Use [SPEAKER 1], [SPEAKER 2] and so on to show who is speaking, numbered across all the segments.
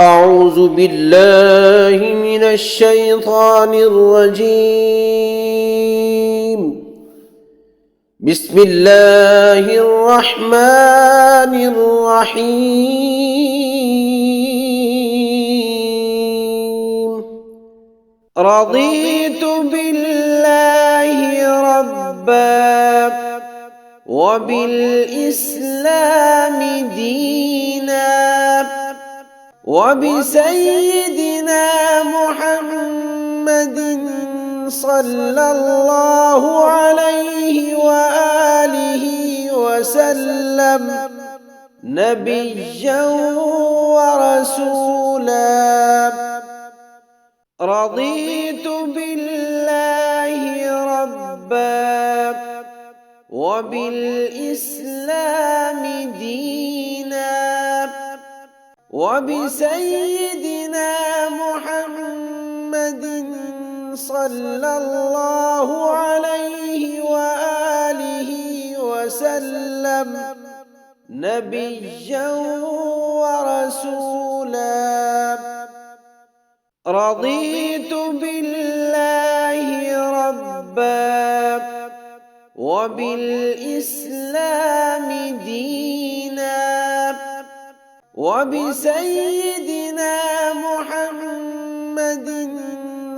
[SPEAKER 1] أعوذ بالله من الشيطان الرجيم. بسم الله الرحمن الرحيم. رضيت بالله ربا وبالإسلام دينا وبسيدنا محمد صلى الله عليه وآله وسلم نبيا ورسولا. رضيت بالله ربا وبالإسلام دينا وبسيدنا محمد صلى الله عليه وآله وسلم نبيا ورسولا. رضيت بالله ربا وبالإسلام دينا وبسيدنا محمد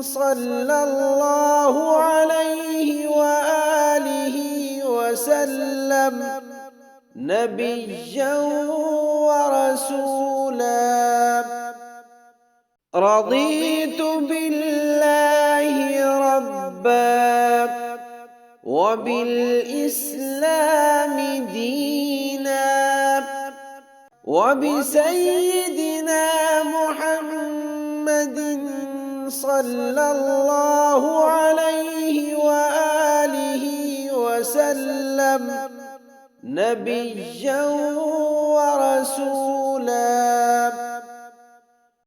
[SPEAKER 1] صلى الله عليه وآله وسلم نبيا ورسولا. رضيت بالله ربا وبالإسلام دينا وبسيدنا محمد صلى الله عليه وآله وسلم نبيا